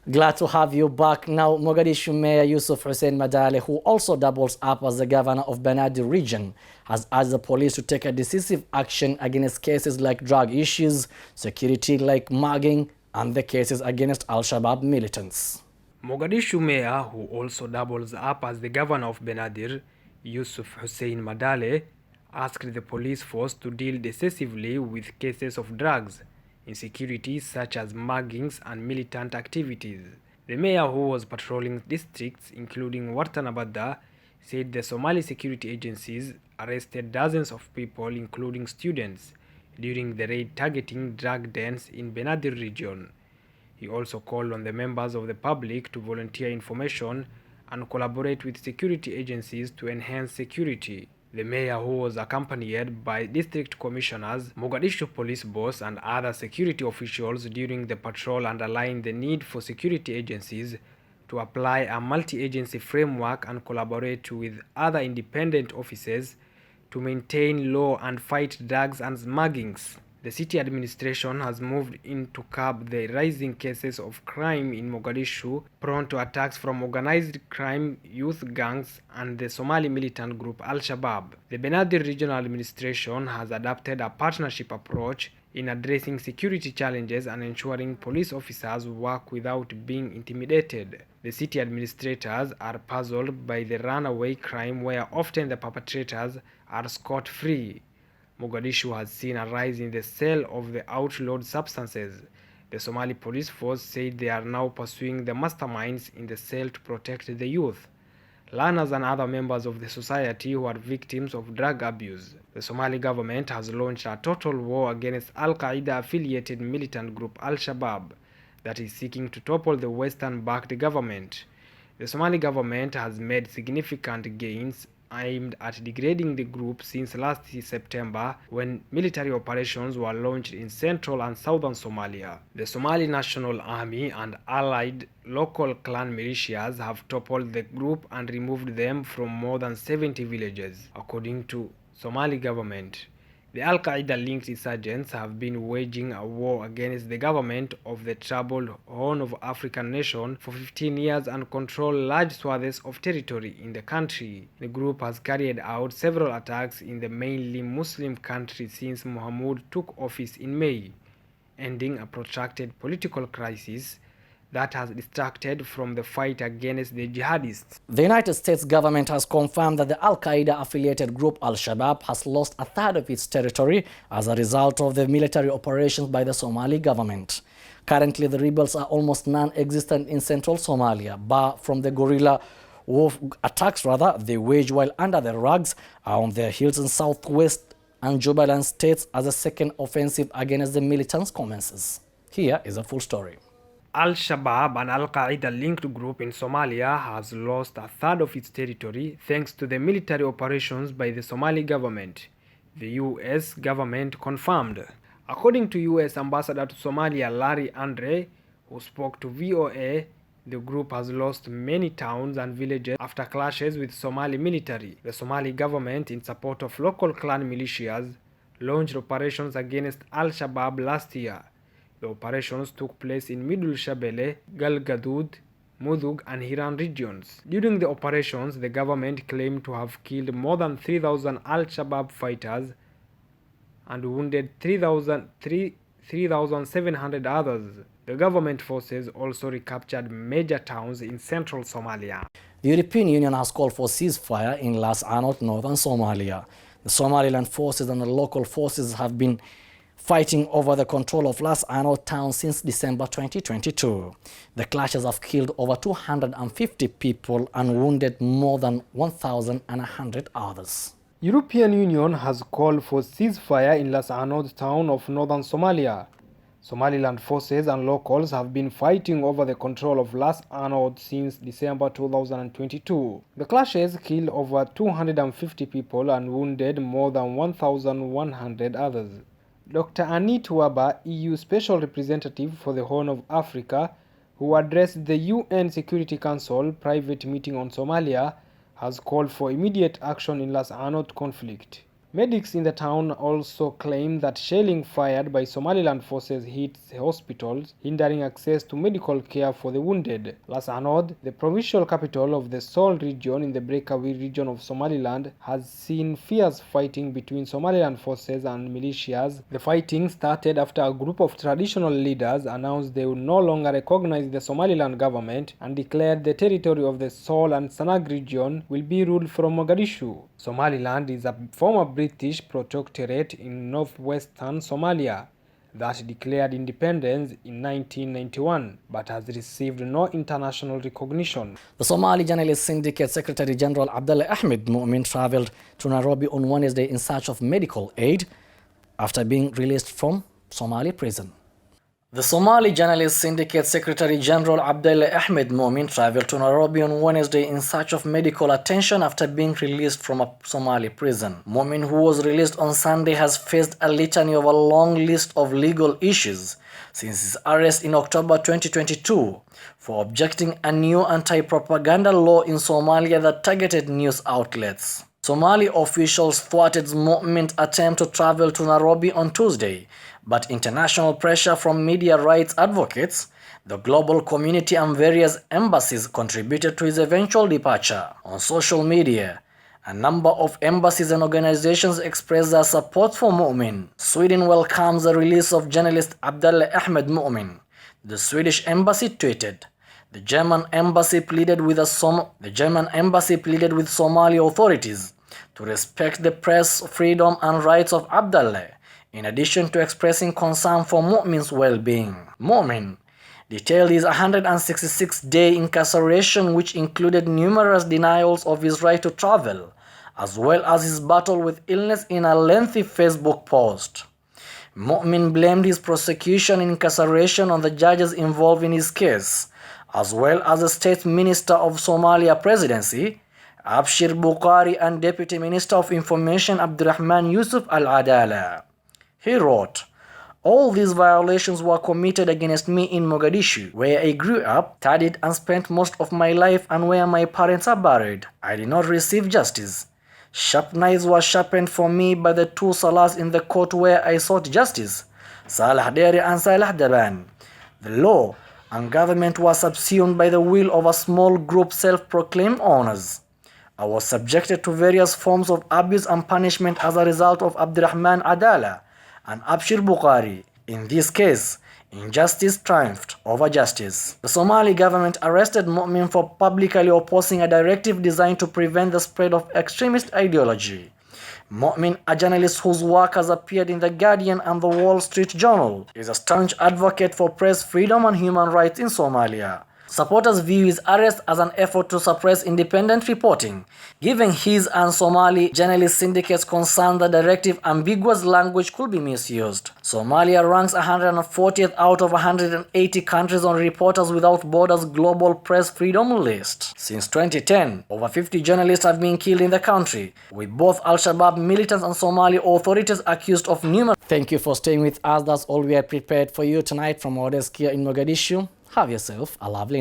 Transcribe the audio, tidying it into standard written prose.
Glad to have you back. Now, Mogadishu Mayor Yusuf Hussein Madale, who also doubles up as the governor of Banadi region, has asked the police to take a decisive action against cases like drug issues, security like mugging, and the cases against Al-Shabaab militants. Mogadishu Mayor, who also doubles up as the governor of Benadir, Yusuf Hussein Madale, asked the police force to deal decisively with cases of drugs, insecurity such as muggings and militant activities. The mayor, who was patrolling districts including Wartanabada, said the Somali security agencies arrested dozens of people, including students, during the raid targeting drug dens in Benadir region. He also called on the members of the public to volunteer information and collaborate with security agencies to enhance security. The mayor, who was accompanied by district commissioners, Mogadishu police boss, and other security officials during the patrol, underlined the need for security agencies to apply a multi-agency framework and collaborate with other independent offices to maintain law and fight drugs and muggings. The city administration has moved in to curb the rising cases of crime in Mogadishu, prone to attacks from organized crime, youth gangs, and the Somali militant group Al-Shabaab. The Benadir Regional Administration has adopted a partnership approach in addressing security challenges and ensuring police officers work without being intimidated. The city administrators are puzzled by the runaway crime where often the perpetrators are scot-free. Mogadishu has seen a rise in the sale of the outlawed substances. The Somali police force said they are now pursuing the masterminds in the sale to protect the youth, learners, and other members of the society who are victims of drug abuse. The Somali government has launched a total war against Al-Qaeda affiliated militant group Al-Shabaab that is seeking to topple the Western-backed government. The Somali government has made significant gains aimed at degrading the group since last September, when military operations were launched in central and southern Somalia. The Somali National Army and allied local clan militias have toppled the group and removed them from more than 70 villages, according to Somali government. The Al-Qaeda-linked insurgents have been waging a war against the government of the troubled Horn of African nation for 15 years and control large swathes of territory in the country. The group has carried out several attacks in the mainly Muslim country since Mohamud took office in May, ending a protracted political crisis that has distracted from the fight against the jihadists. The United States government has confirmed that the Al-Qaeda-affiliated group Al-Shabaab has lost a third of its territory as a result of the military operations by the Somali government. Currently, the rebels are almost non-existent in central Somalia, but from the guerrilla attacks they wage while under the rugs are on their heels in southwest and Jubaland states as a second offensive against the militants commences. Here is a full story. Al-Shabaab, an Al-Qaeda-linked group in Somalia, has lost a third of its territory thanks to the military operations by the Somali government, the U.S. government confirmed. According to U.S. Ambassador to Somalia Larry Andre, who spoke to VOA, the group has lost many towns and villages after clashes with Somali military. The Somali government, in support of local clan militias, launched operations against Al-Shabaab last year. The operations took place in Middle Shabelle, Galgaduud, Mudug, and Hiran regions. During the operations, the government claimed to have killed more than 3,000 Al-Shabaab fighters and wounded 3,700 others. The government forces also recaptured major towns in central Somalia. The European Union has called for ceasefire in Las Anod, northern Somalia. The Somaliland forces and the local forces have been fighting over the control of Las Anod town since December 2022. The clashes have killed over 250 people and wounded more than 1,100 others. European Union has called for ceasefire in Las Anod town of northern Somalia. Somaliland forces and locals have been fighting over the control of Las Anod since December 2022. The clashes killed over 250 people and wounded more than 1,100 others. Dr. Anit Waba, EU Special Representative for the Horn of Africa, who addressed the UN Security Council private meeting on Somalia, has called for immediate action in Las Anod conflict. Medics in the town also claim that shelling fired by Somaliland forces hit hospitals, hindering access to medical care for the wounded. Dalsan, the provincial capital of the Sol region in the breakaway region of Somaliland, has seen fierce fighting between Somaliland forces and militias. The fighting started after a group of traditional leaders announced they would no longer recognize the Somaliland government and declared the territory of the Sol and Sanag region will be ruled from Mogadishu. Somaliland is a former British protectorate in northwestern Somalia that declared independence in 1991 but has received no international recognition. The Somali Journalist Syndicate Secretary General Abdullah Ahmed Mu'min traveled to Nairobi on Wednesday in search of medical aid after being released from Somali prison. The Somali Journalist Syndicate Secretary General Abdullah Ahmed Mu'min traveled to Nairobi on Wednesday in search of medical attention after being released from a Somali prison. Mu'min, who was released on Sunday, has faced a litany of a long list of legal issues since his arrest in October 2022 for objecting a new anti-propaganda law in Somalia that targeted news outlets. Somali officials thwarted Mu'min's attempt to travel to Nairobi on Tuesday, but international pressure from media rights advocates, the global community and various embassies contributed to his eventual departure. On social media, a number of embassies and organizations expressed their support for Mu'min. Sweden welcomes the release of journalist Abdullah Ahmed Mu'min. The Swedish embassy tweeted, The German embassy pleaded with Somali authorities to respect the press freedom and rights of Abdullah, in addition to expressing concern for Mu'min's well-being. Mu'min detailed his 166-day incarceration, which included numerous denials of his right to travel, as well as his battle with illness in a lengthy Facebook post. Mu'min blamed his prosecution and incarceration on the judges involved in his case, as well as the State Minister of Somalia Presidency, Abshir Bukhari, and Deputy Minister of Information Abdurrahman Yusuf Al-Adala. He wrote, All these violations were committed against me in Mogadishu, where I grew up, studied, and spent most of my life, and where my parents are buried. I did not receive justice. Sharp knives were sharpened for me by the two Salahs in the court where I sought justice, Salah Deri and Salah Daban. The law and government were subsumed by the will of a small group self-proclaimed owners. I was subjected to various forms of abuse and punishment as a result of Abdurrahman Adala and Abshir Bukhari. In this case, injustice triumphed over justice. The Somali government arrested Mu'min for publicly opposing a directive designed to prevent the spread of extremist ideology. Mu'min, a journalist whose work has appeared in The Guardian and The Wall Street Journal, is a staunch advocate for press freedom and human rights in Somalia. Supporters view his arrest as an effort to suppress independent reporting, given his and Somali Journalist Syndicate's concern that directive ambiguous language could be misused. Somalia ranks 140th out of 180 countries on Reporters Without Borders Global Press Freedom List. Since 2010, over 50 journalists have been killed in the country, with both Al-Shabaab militants and Somali authorities accused of numerous. Thank you for staying with us. That's all we have prepared for you tonight from our desk here in Mogadishu. Have yourself a lovely night.